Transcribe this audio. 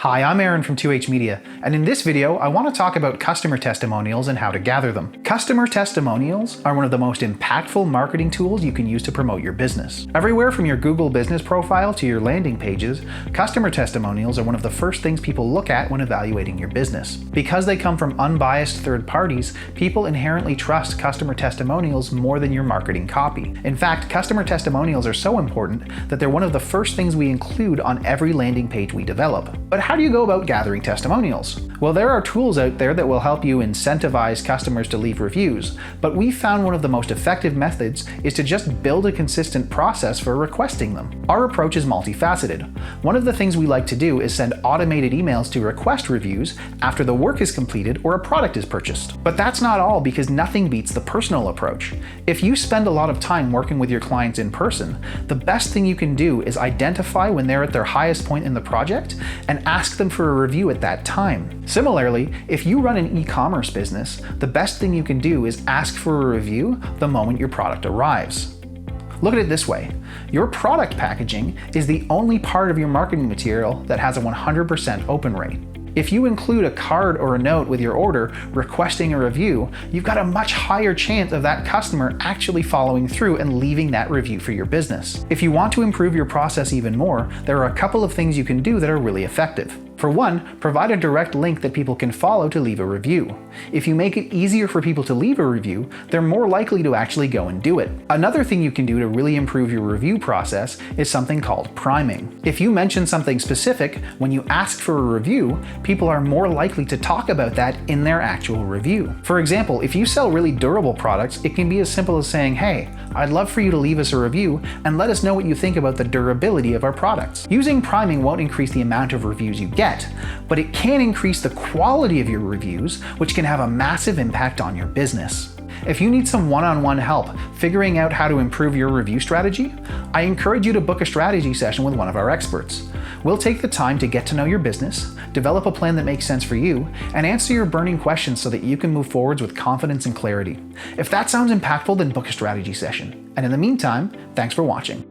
Hi, I'm Aron from 2H Media, and in this video, I want to talk about customer testimonials and how to gather them. Customer testimonials are one of the most impactful marketing tools you can use to promote your business. Everywhere from your Google business profile to your landing pages, customer testimonials are one of the first things people look at when evaluating your business. Because they come from unbiased third parties, people inherently trust customer testimonials more than your marketing copy. In fact, customer testimonials are so important that they're one of the first things we include on every landing page we develop. But how do you go about gathering testimonials? Well, there are tools out there that will help you incentivize customers to leave reviews, but we found one of the most effective methods is to just build a consistent process for requesting them. Our approach is multifaceted. One of the things we like to do is send automated emails to request reviews after the work is completed or a product is purchased. But that's not all, because nothing beats the personal approach. If you spend a lot of time working with your clients in person, the best thing you can do is identify when they're at their highest point in the project and ask them for a review at that time. Similarly, if you run an e-commerce business, the best thing you can do is ask for a review the moment your product arrives. Look at it this way. Your product packaging is the only part of your marketing material that has a 100% open rate. If you include a card or a note with your order requesting a review, you've got a much higher chance of that customer actually following through and leaving that review for your business. If you want to improve your process even more, there are a couple of things you can do that are really effective. For one, provide a direct link that people can follow to leave a review. If you make it easier for people to leave a review, they're more likely to actually go and do it. Another thing you can do to really improve your review process is something called priming. If you mention something specific when you ask for a review, people are more likely to talk about that in their actual review. For example, if you sell really durable products, it can be as simple as saying, "Hey, I'd love for you to leave us a review and let us know what you think about the durability of our products." Using priming won't increase the amount of reviews you get, but it can increase the quality of your reviews, which can have a massive impact on your business. If you need some one-on-one help figuring out how to improve your review strategy, I encourage you to book a strategy session with one of our experts. We'll take the time to get to know your business, develop a plan that makes sense for you, and answer your burning questions so that you can move forwards with confidence and clarity. If that sounds impactful, then book a strategy session. And in the meantime, thanks for watching.